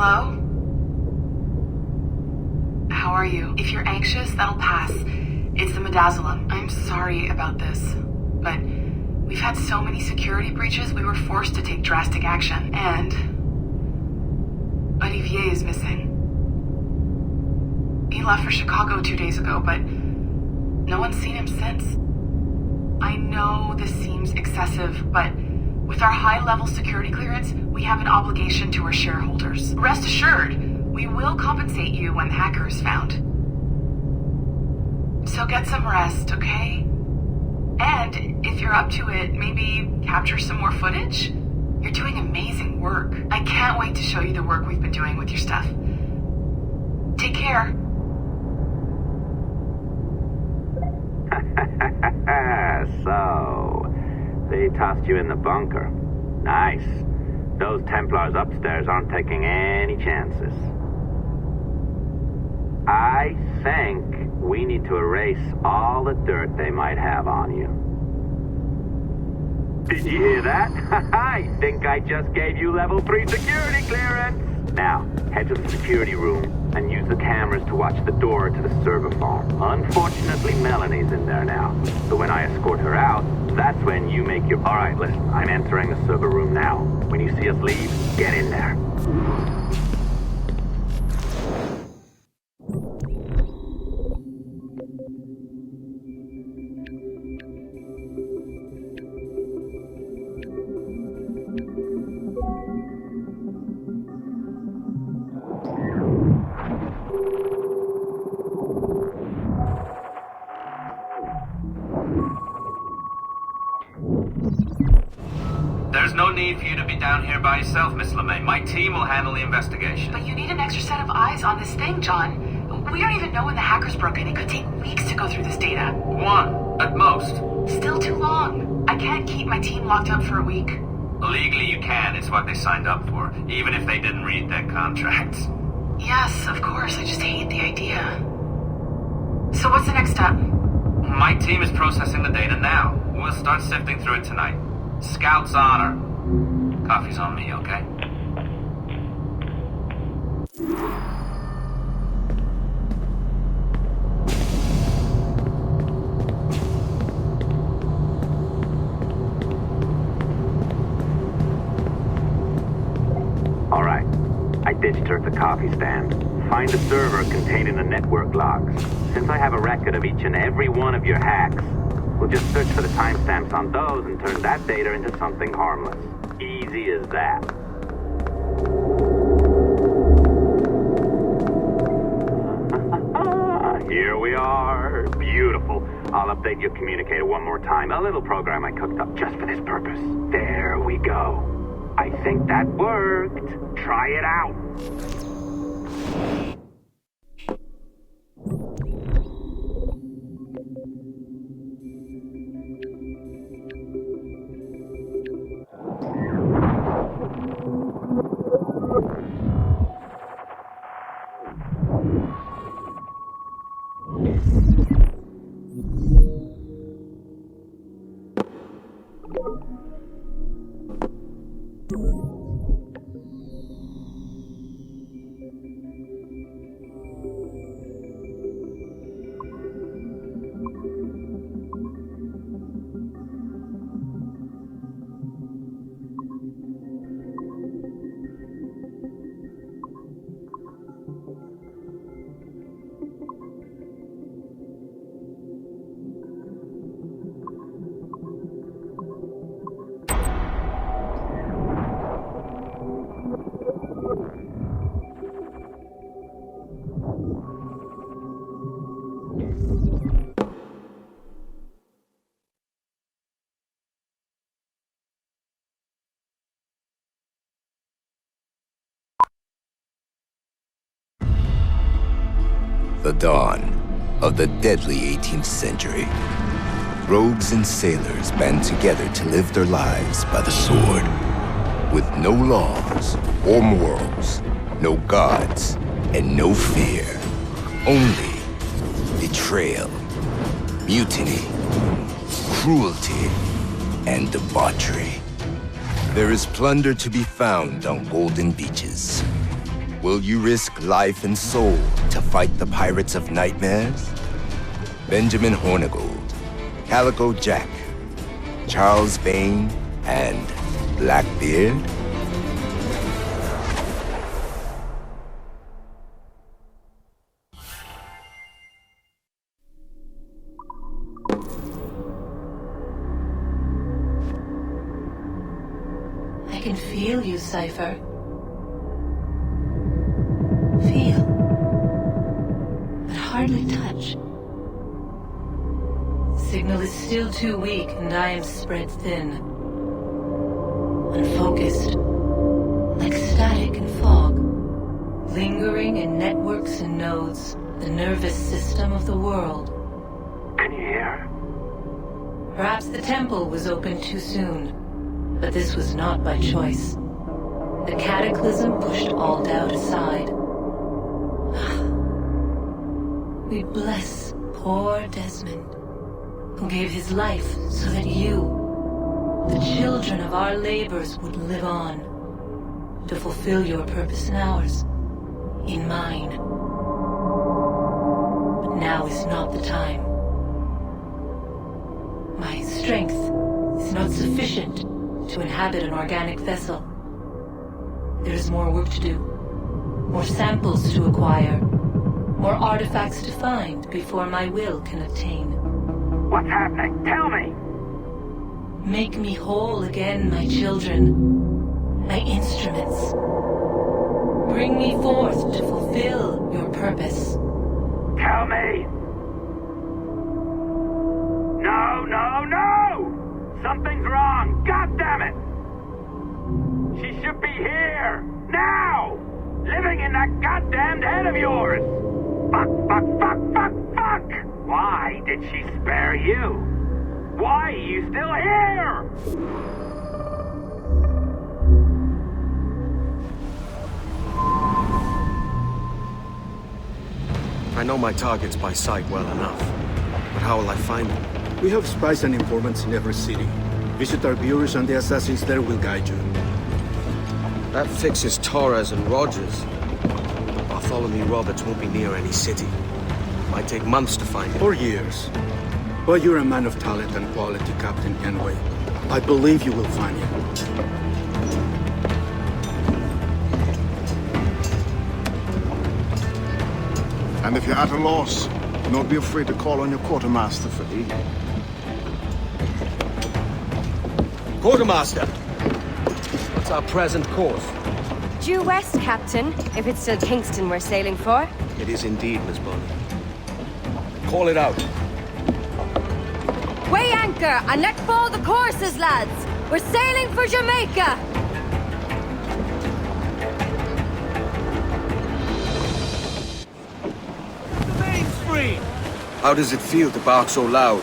Hello? How are you? If you're anxious, that'll pass. It's the midazolam. I'm sorry about this, but we've had so many security breaches, we were forced to take drastic action, and Olivier is missing. He left for Chicago 2 days ago, but no one's seen him since. I know this seems excessive, but with our high-level security clearance, we have an obligation to our shareholders. Rest assured, we will compensate you when the hacker is found. So get some rest, okay? And if you're up to it, maybe capture some more footage? You're doing amazing work. I can't wait to show you the work we've been doing with your stuff. Take care. So, they tossed you in the bunker. Nice. Those Templars upstairs aren't taking any chances. I think we need to erase all the dirt they might have on you. Did you hear that? I think I just gave you level 3 security clearance. Now, head to the security room and use the cameras to watch the door to the server farm. Unfortunately, Melanie's in there now. So when I escort her out, that's when you make your... All right, listen, I'm entering the server room now. When you see us leave, get in there. There's no need for you to be down here by yourself, Miss LeMay. My team will handle the investigation. But you need an extra set of eyes on this thing, John. We don't even know when the hackers broke in. It could take weeks to go through this data. 1, at most. Still too long. I can't keep my team locked up for a week. Legally you can, it's what they signed up for, even if they didn't read their contracts. Yes, of course. I just hate the idea. So what's the next step? My team is processing the data now. We'll start sifting through it tonight. Scout's honor. Coffee's on me, okay? All right. I ditched her at the coffee stand. Find the server containing the network logs. Since I have a record of each and every one of your hacks, we'll just search for the timestamps on those and turn that data into something harmless. Easy as that. Here we are. Beautiful. I'll update your communicator one more time. A little program I cooked up just for this purpose. There we go. I think that worked. Try it out. The dawn of the deadly 18th century. Rogues and sailors band together to live their lives by the sword, with no laws or morals, no gods, and no fear. Only betrayal, mutiny, cruelty, and debauchery. There is plunder to be found on golden beaches. Will you risk life and soul to fight the pirates of nightmares? Benjamin Hornigold, Calico Jack, Charles Vane, and Blackbeard? I can feel you, Cypher. Feel, but hardly touch. Signal is still too weak, and I am spread thin. Unfocused, like static and fog, lingering in networks and nodes, the nervous system of the world. Can you hear? Perhaps the temple was opened too soon, but this was not by choice. The cataclysm pushed all doubt aside. We bless poor Desmond, who gave his life so that you, the children of our labors, would live on, to fulfill your purpose in ours, in mine. But now is not the time. My strength is not sufficient to inhabit an organic vessel. There is more work to do, more samples to acquire, more artifacts to find before my will can attain. What's happening? Tell me! Make me whole again, my children, my instruments. Bring me forth to fulfill your purpose. Tell me! No, no, no! Something's wrong! God damn it! She should be here! Now! Living in that goddamned head of yours! Fuck, fuck, fuck, fuck, fuck! Why did she spare you? Why are you still here? I know my targets by sight well enough, but how will I find them? We have spies and informants in every city. Visit our bureaus and the assassins there will guide you. That fixes Torres and Rogers. Bartholomew Roberts won't be near any city. Might take months to find him. Or years. But you're a man of talent and quality, Captain Enway. I believe you will find him. And if you're at a loss, do not be afraid to call on your quartermaster for aid. Quartermaster! What's our present course? Due west, Captain, if it's still Kingston we're sailing for. It is indeed, Miss Bonny. Call it out. Weigh anchor and let fall the courses, lads! We're sailing for Jamaica! The mainstream! How does it feel to bark so loud?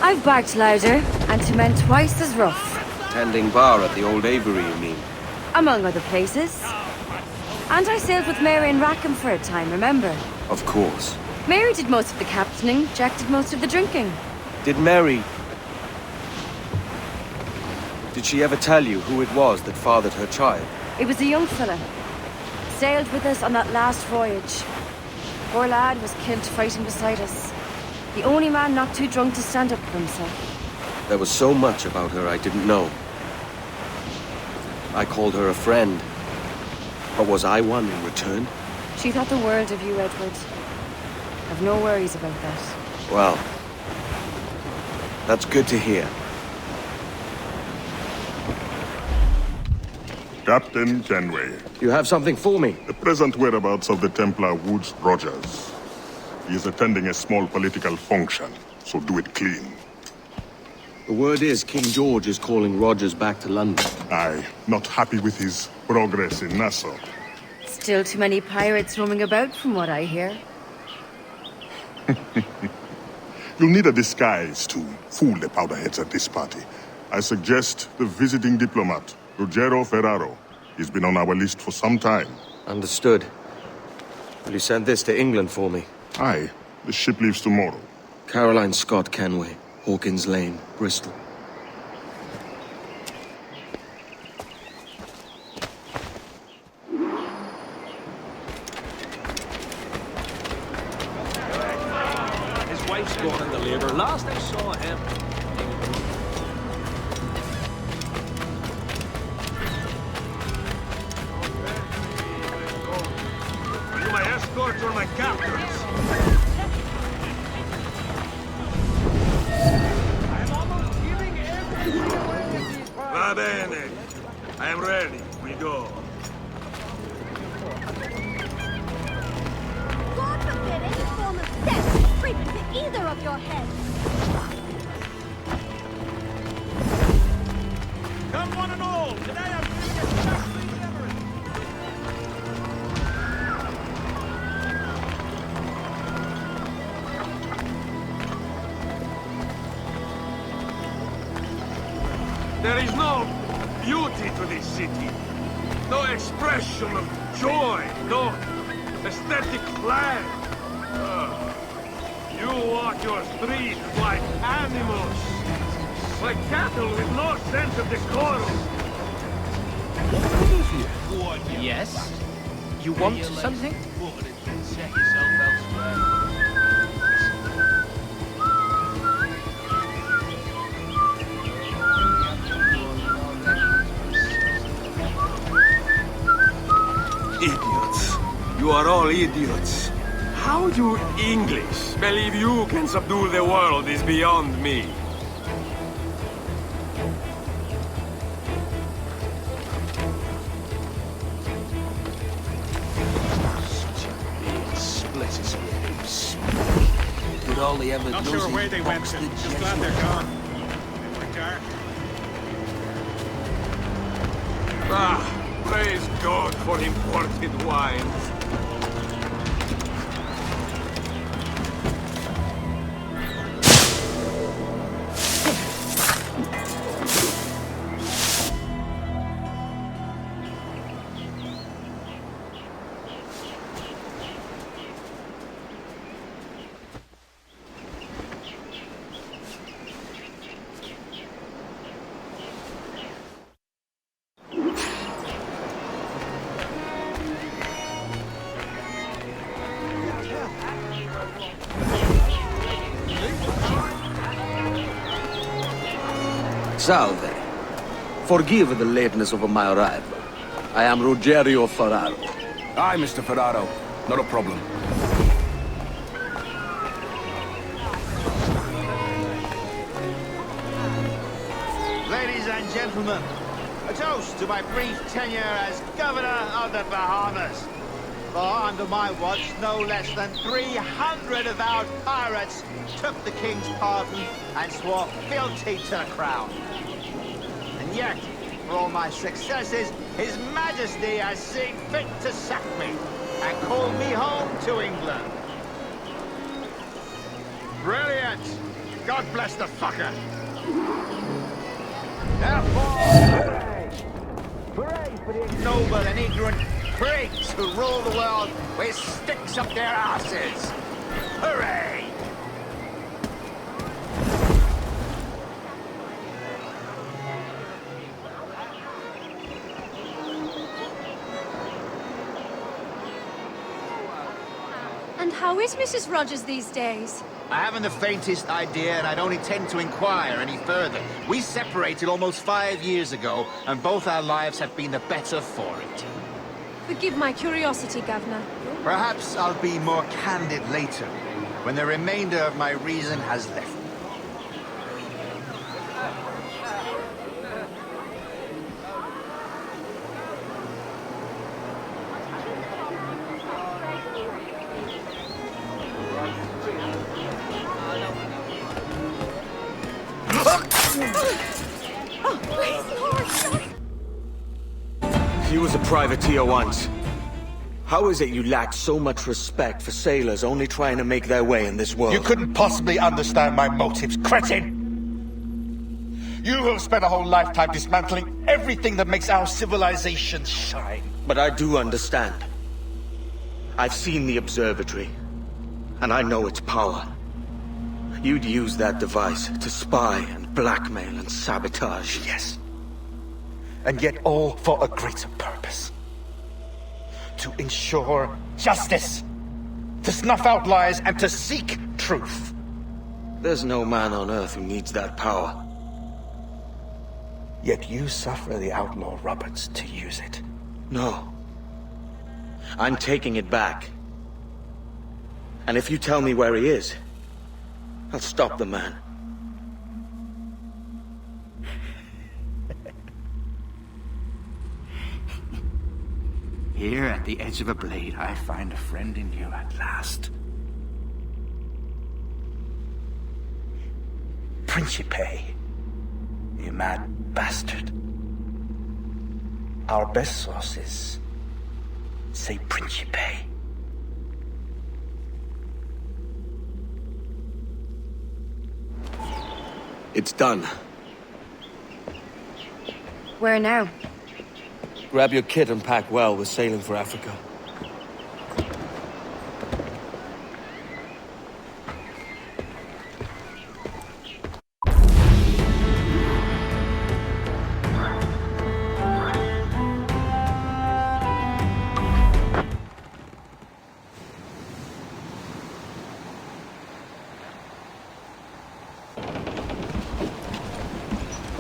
I've barked louder, and to men twice as rough. Tending bar at the old Aviary, you mean? Among other places. And I sailed with Mary and Rackham for a time, remember? Of course. Mary did most of the captaining, Jack did most of the drinking. Did Mary... Did she ever tell you who it was that fathered her child? It was a young fella. Sailed with us on that last voyage. Poor lad was killed fighting beside us. The only man not too drunk to stand up for himself. There was so much about her I didn't know. I called her a friend. But was I one in return? She thought the world of you, Edward. I've no worries about that. Well, that's good to hear. Captain Kenway. You have something for me? The present whereabouts of the Templar Woods Rogers. He is attending a small political function, so do it clean. The word is King George is calling Rogers back to London. Aye, not happy with his progress in Nassau. Still too many pirates roaming about, from what I hear. You'll need a disguise to fool the powderheads at this party. I suggest the visiting diplomat, Ruggiero Ferraro. He's been on our list for some time. Understood. Will you send this to England for me? Aye, the ship leaves tomorrow. Caroline Scott Kenway, Hawkins Lane, Bristol. Oh, him. Are you my escorts or my captors? Va bene. I am ready. We go. God forbid any form of theft creep into either of your heads. Come one and all. Today I'm feeling especially generous. There is no beauty to this city. No expression of joy. No aesthetic flag. You walk your streets like animals. Like cattle with no sense of decorum. Yes? You want something? Idiots. You are all idiots. How you English believe you can subdue the world is beyond me. Such a big split as apes. Would all they ever Not do sure is where they went box to. the Just glad they're gone. They were dark. Praise God for imported wines. Salve. Forgive the lateness of my arrival. I am Rogerio Ferraro. Aye, Mr. Ferraro. Not a problem. Ladies and gentlemen, a toast to my brief tenure as Governor of the Bahamas. For under my watch, no less than 300 avowed pirates took the King's pardon and swore fealty to the Crown. And yet, for all my successes, His Majesty has seen fit to sack me and call me home to England. Brilliant! God bless the fucker! Therefore, hooray! Hooray for the ignoble and ignorant prigs who rule the world with sticks up their asses! Hooray! And how is Mrs. Rogers these days? I haven't the faintest idea, and I don't intend to inquire any further. We separated almost 5 years ago, and both our lives have been the better for it. Forgive my curiosity, Governor. Perhaps I'll be more candid later, when the remainder of my reason has left me. He was a privateer once. How is it you lack so much respect for sailors only trying to make their way in this world? You couldn't possibly understand my motives, cretin! You have spent a whole lifetime dismantling everything that makes our civilization shine. But I do understand. I've seen the observatory, and I know its power. You'd use that device to spy and blackmail and sabotage. Yes. And yet all for a greater purpose. To ensure justice, to snuff out lies, and to seek truth. There's no man on Earth who needs that power. Yet you suffer the outlaw Roberts to use it. No. I'm taking it back. And if you tell me where he is, I'll stop the man. Here at the edge of a blade, I find a friend in you at last. Principe, you mad bastard. Our best sources say Principe. It's done. Where now? Grab your kit and pack well. We're sailing for Africa.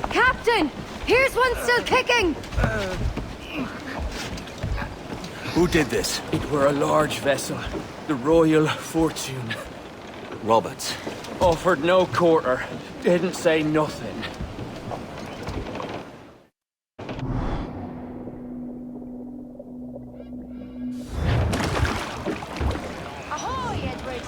Captain! Here's one still kicking! Who did this? It were a large vessel, the Royal Fortune. Roberts. Offered no quarter, didn't say nothing. Ahoy, Edward!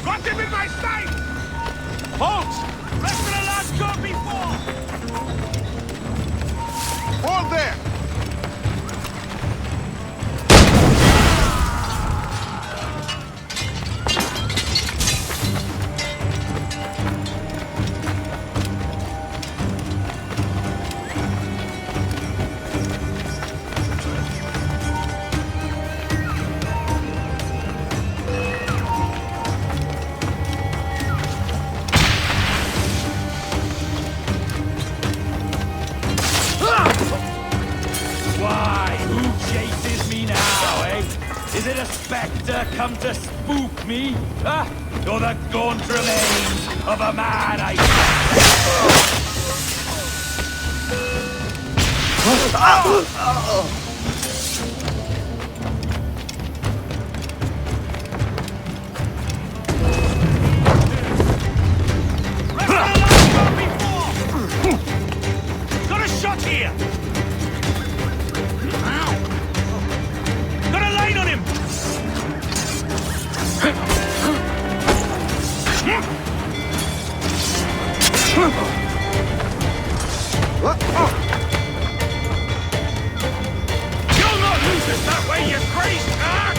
Got him in my sight! Halt! Rest of the lads gone before! Hold there! Why? Who chases me now, eh? Is it a spectre come to spook me? Huh? Or the gaunt remains of a man Got a shot here! Got a line on him! You'll not lose us that way, you crazed car!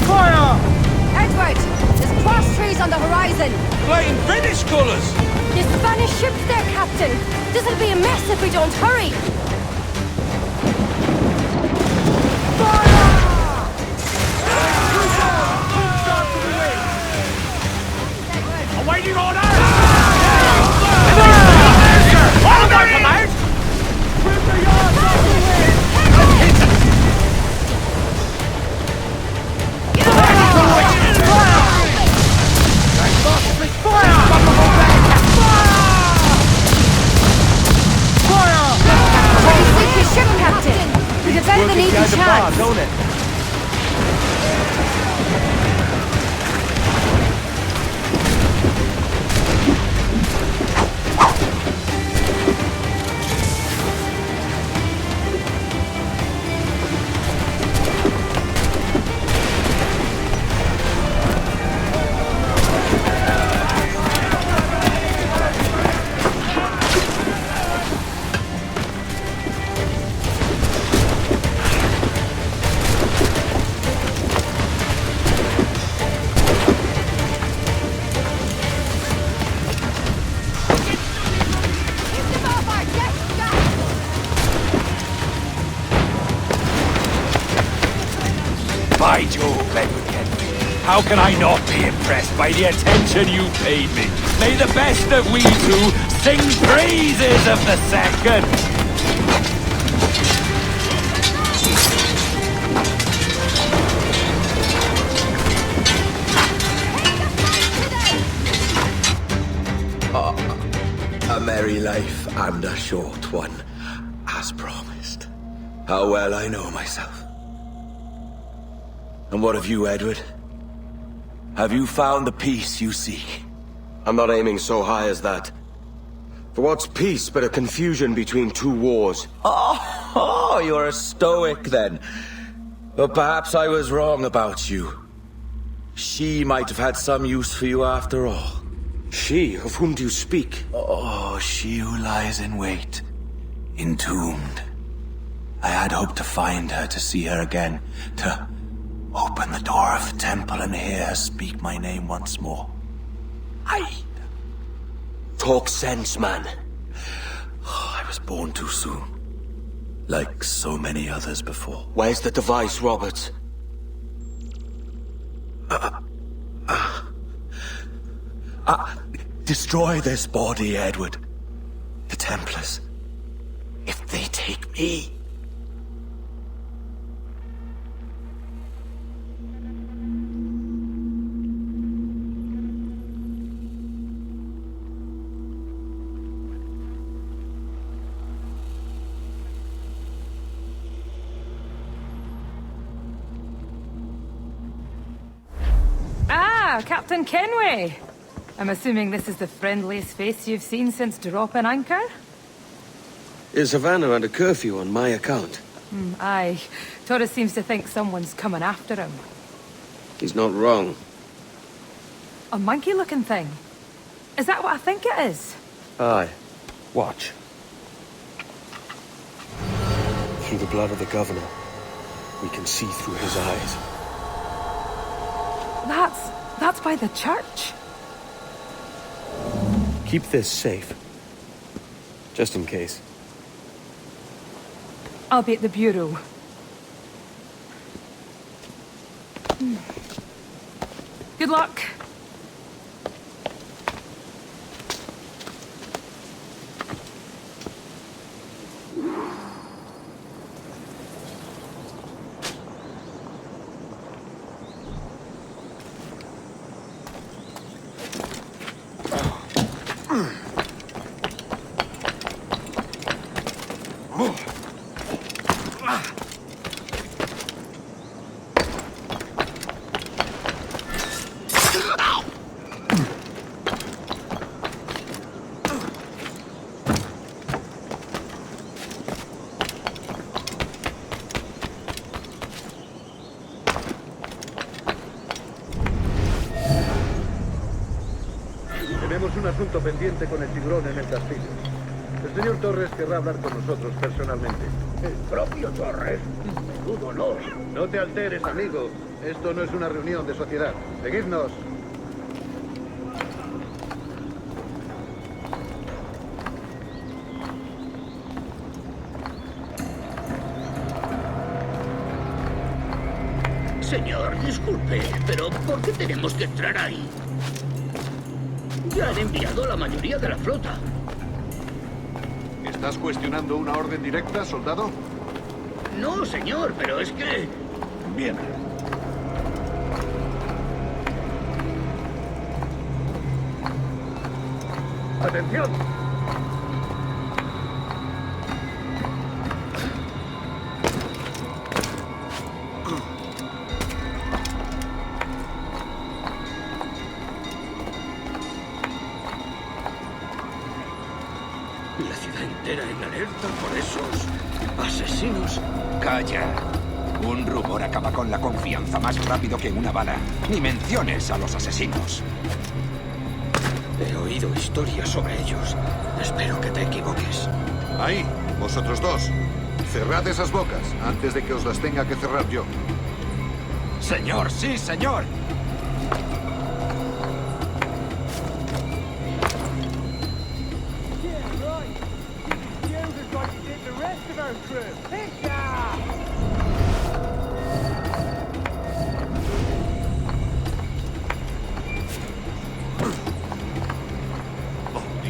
Fire! Edward, there's cross trees on the horizon. Flying British colours! The Spanish ship's there, Captain. This'll be a mess if we don't hurry. Awaiting order! Hold on, command! Bring the yards off the way! Sink your ship, Captain. We'd have better than even chance. Don't it? By Jove, Edward Kennedy, how can I not be impressed by the attention you paid me? May the best of we two sing praises of the second! A merry life and a short one, as promised. How well I know myself. And what of you, Edward? Have you found the peace you seek? I'm not aiming so high as that. For what's peace but a confusion between two wars? Oh, you're a stoic then. But perhaps I was wrong about you. She might have had some use for you after all. She? Of whom do you speak? Oh, she who lies in wait, entombed. I had hoped to find her, to see her again, to open the door of the temple and hear her speak my name once more. Talk sense, man. Oh, I was born too soon. Like so many others before. Where's the device, Robert? Destroy this body, Edward. The Templars. If they take me... Ah, Captain Kenway. I'm assuming this is the friendliest face you've seen since dropping anchor? Is Havana under curfew on my account? Aye. Torres seems to think someone's coming after him. He's not wrong. A monkey-looking thing? Is that what I think it is? Aye. Watch. Through the blood of the governor, we can see through his eyes. That's by the church. Keep this safe. Just in case. I'll be at the bureau. Good luck. Tenemos un asunto pendiente con el tiburón en el castillo. señor Torres querrá hablar con nosotros personalmente. ¿El propio Torres? Menudo honor. No te alteres, amigo. Esto no es una reunión de sociedad. Seguidnos. Señor, disculpe, pero ¿por qué tenemos que entrar ahí? Ya han enviado a la mayoría de la flota. ¿Estás cuestionando una orden directa, soldado? No, señor, pero es que... Bien. ¡Atención! La ciudad entera en alerta por esos asesinos. Calla. Un rumor acaba con la confianza más rápido que una bala. Ni menciones a los asesinos. He oído historias sobre ellos. Espero que te equivoques. Ahí, vosotros dos. Cerrad esas bocas antes de que os las tenga que cerrar yo. Señor, sí, señor.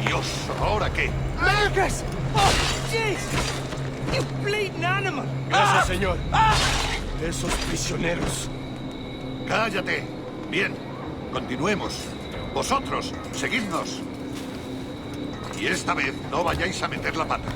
Dios, ¿ahora qué? Lucas! Oh, jeez! You bleeding animal! Gracias, señor. Esos prisioneros. Cállate. Bien, continuemos. Vosotros, seguidnos. Y esta vez no vayáis a meter la pata.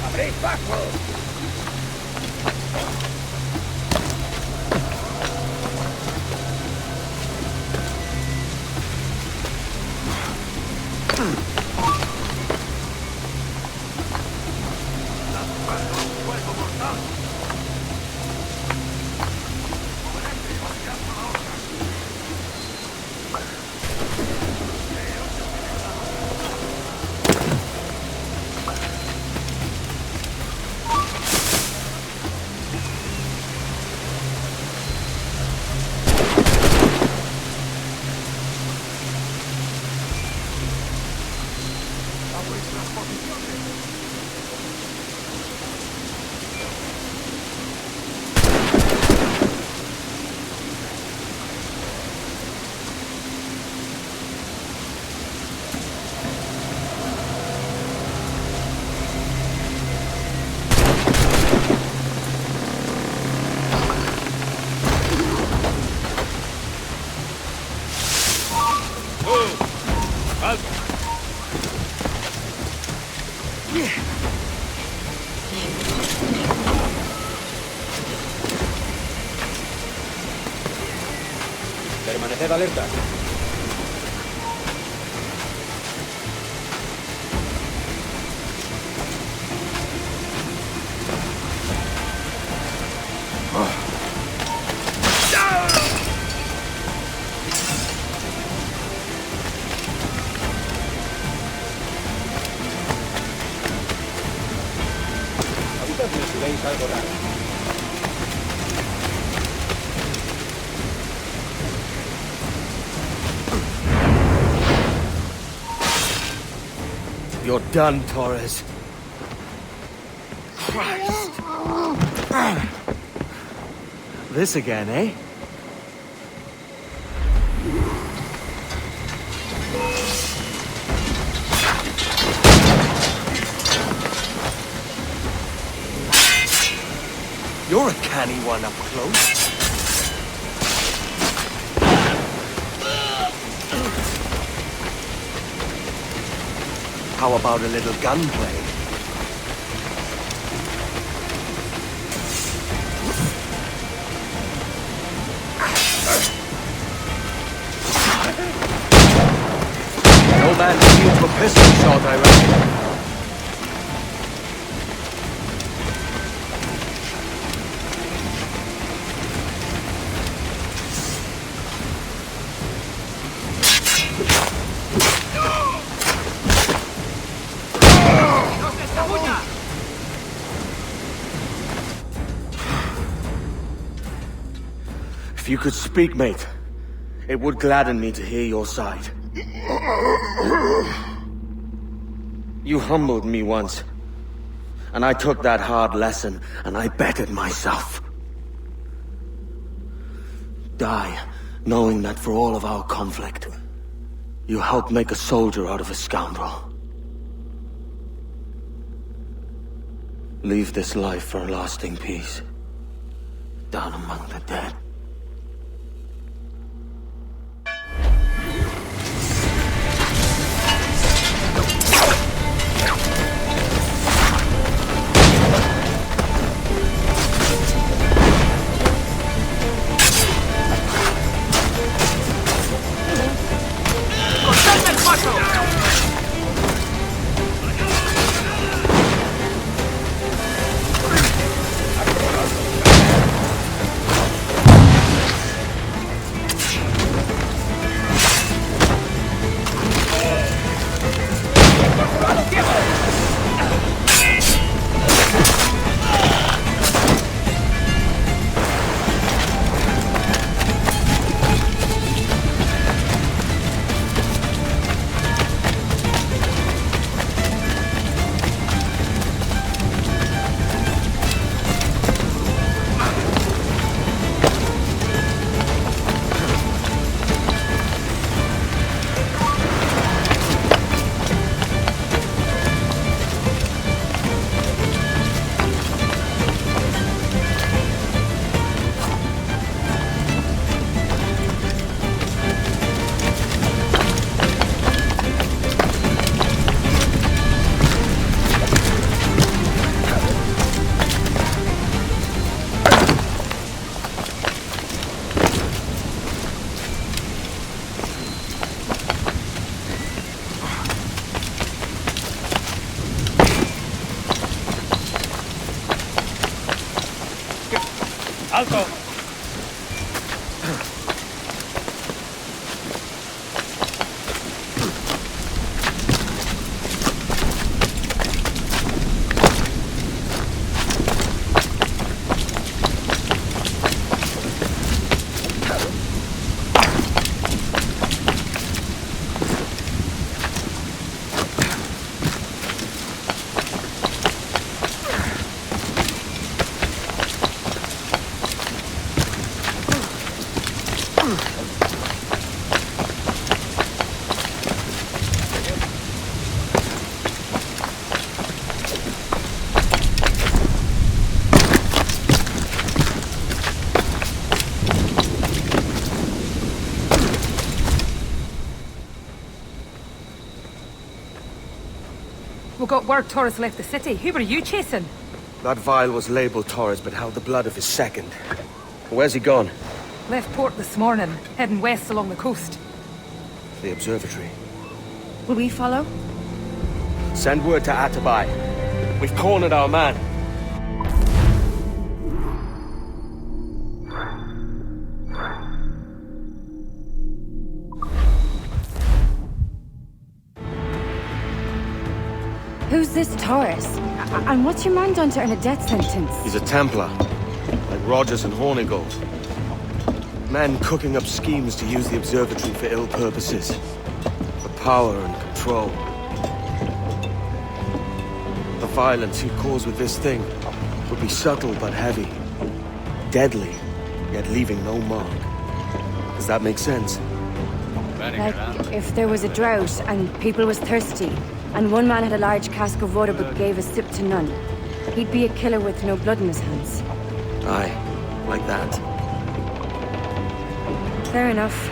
¡Abrid paso! Permaneced alerta. Avisadme si veis algo raro. You're done, Torres. Christ. This again, eh? You're a canny one up close. How about a little gunplay? No man's immune to a pistol shot, I reckon. If you could speak, mate, it would gladden me to hear your side. You humbled me once, and I took that hard lesson, and I bettered myself. Die, knowing that for all of our conflict, you helped make a soldier out of a scoundrel. Leave this life for a lasting peace, down among the dead. Alto! We got word Torres left the city. Who were you chasing? That vial was labeled Torres, but held the blood of his second. Where's he gone? Left port this morning, heading west along the coast. The observatory. Will we follow? Send word to Adewale. We've cornered our man. Who's this Torres? And what's your man done to earn a death sentence? He's a Templar, like Rogers and Hornigold. Men cooking up schemes to use the observatory for ill purposes. For power and control. The violence he'd cause with this thing would be subtle but heavy. Deadly. yet leaving no mark. Does that make sense? Like, if there was a drought and people was thirsty, and one man had a large cask of water but gave a sip to none, he'd be a killer with no blood in his hands. Aye, like that. Fair enough.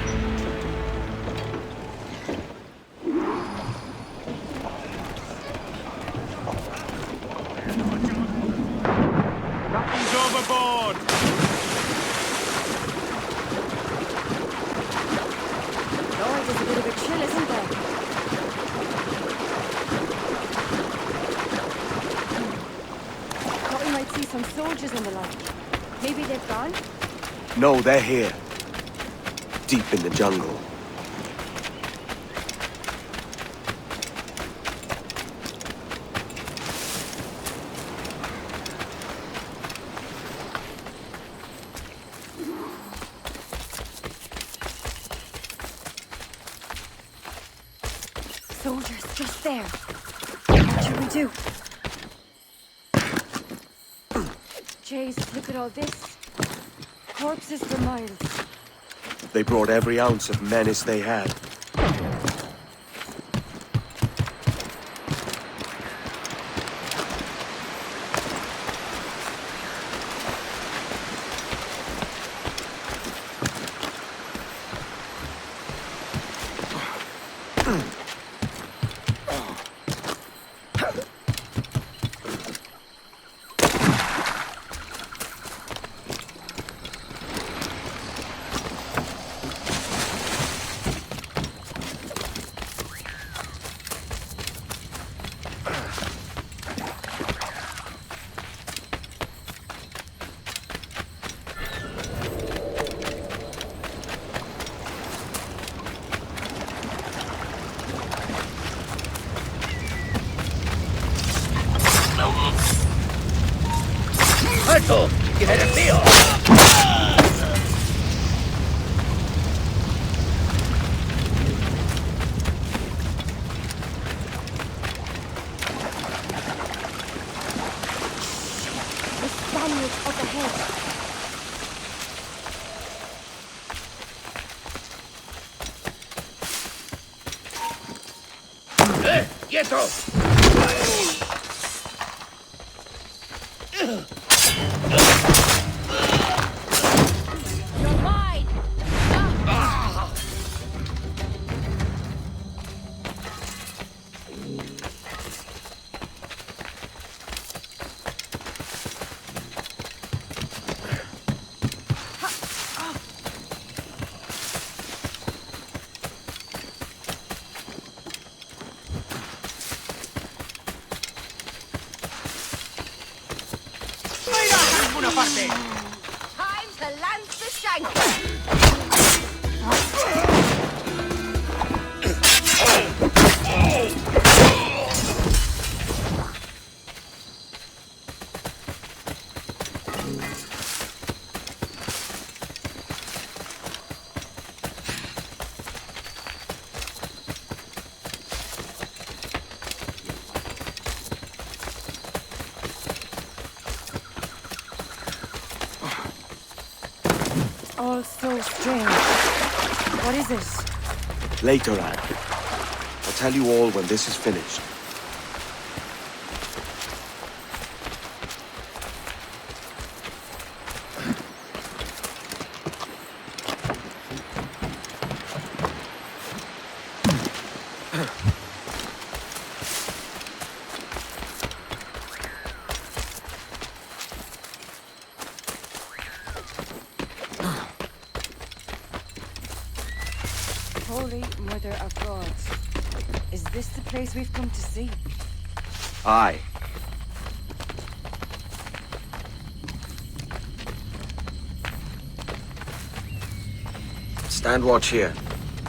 Captain's overboard! Lord, there's a bit of a chill, isn't there? Thought we might see some soldiers and the like. Maybe they've gone? No, they're here. Deep in the jungle. Soldiers, just there. What should we do? Jeez, look at all this. Corpses for miles. They brought every ounce of menace they had. ¡Alto! ¡Tiene el envío! The Spaniards up ahead. ¡Quieto! You're mine! Time to lance the shank! All so strange. What is it? Later, Anne. I'll tell you all when this is finished. Holy Mother of God. Is this the place we've come to see? Aye. Stand watch here,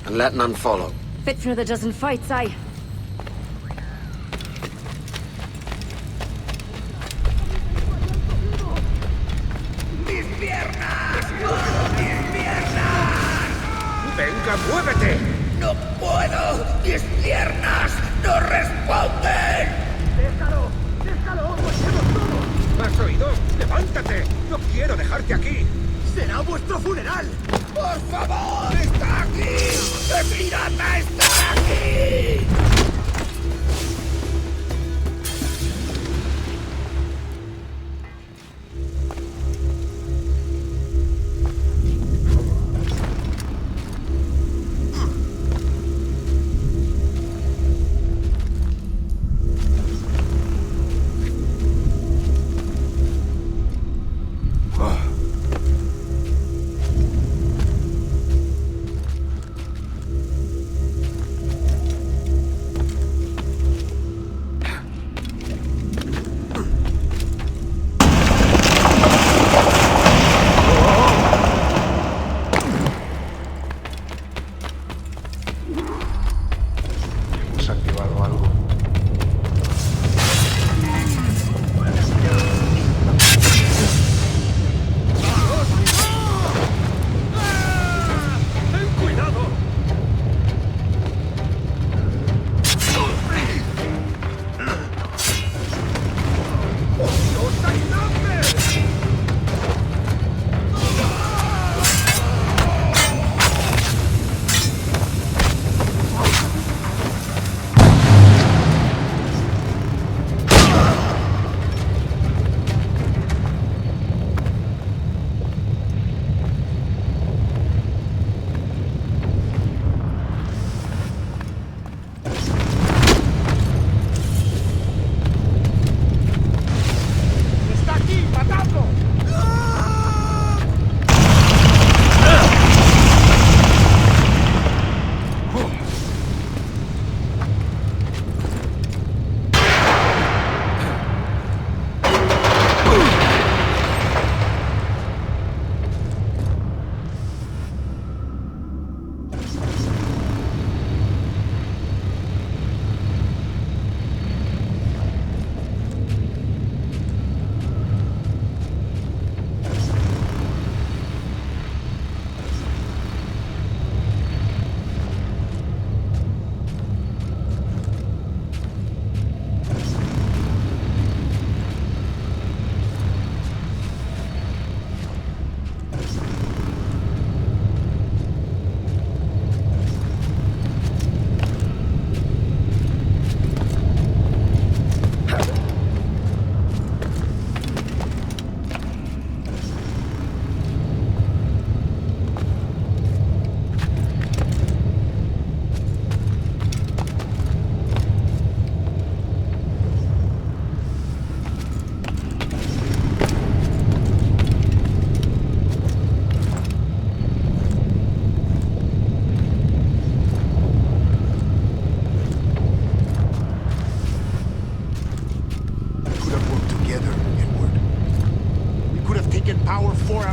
and let none follow. Fit for another dozen fights, aye. ¡Mis piernas! ¡Mis piernas! ¡Venga, muévete! ¡No puedo! ¡Mis piernas no responden! ¡Déjalo! ¡Déjalo! ¡Marchemos todos! ¿Has oído? ¡Levántate! ¡No quiero dejarte aquí! ¡Será vuestro funeral! ¡Por favor! ¡Está aquí! ¡El pirata está aquí!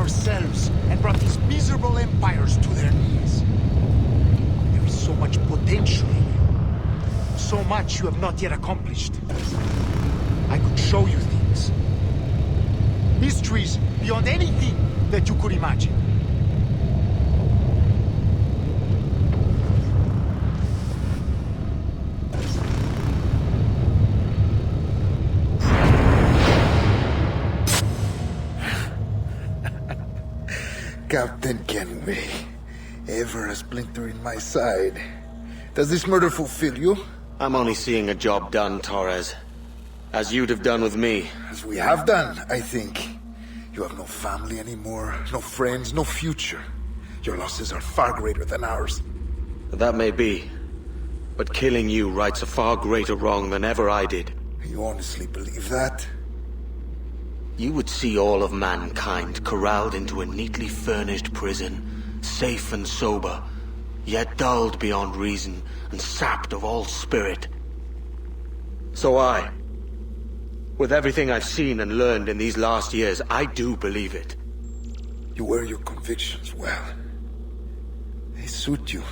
ourselves and brought these miserable empires to their knees. There is so much potential in you. So much you have not yet accomplished. I could show you things. Mysteries beyond anything that you could imagine. Captain Kenway, ever a splinter in my side. Does this murder fulfill you? I'm only seeing a job done, Torres. As you'd have done with me. As we have done, I think. You have no family anymore, no friends, no future. Your losses are far greater than ours. That may be. But killing you rights a far greater wrong than ever I did. You honestly believe that? You would see all of mankind corralled into a neatly furnished prison, safe and sober, yet dulled beyond reason and sapped of all spirit. So with everything I've seen and learned in these last years, I do believe it. You wear your convictions well. They suit you.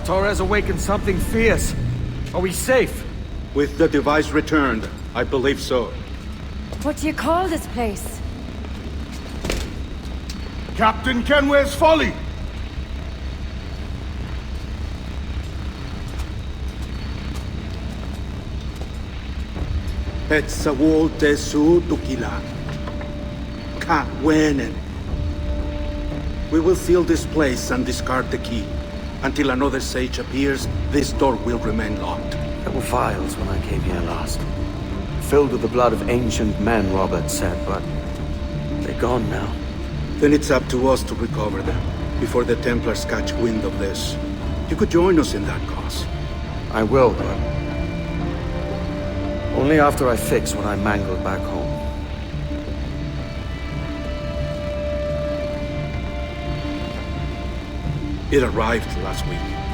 Torres awakened something fierce. Are we safe? With the device returned, I believe so. What do you call this place? Captain Kenway's Folly! Adewale tesu tukila. Ka wenen. We will seal this place and discard the key. Until another sage appears, this door will remain locked. There were vials when I came here last. Filled with the blood of ancient men, Robert said, but they're gone now. Then it's up to us to recover them, before the Templars catch wind of this. You could join us in that cause. I will, but only after I fix what I mangled back home. It arrived last week.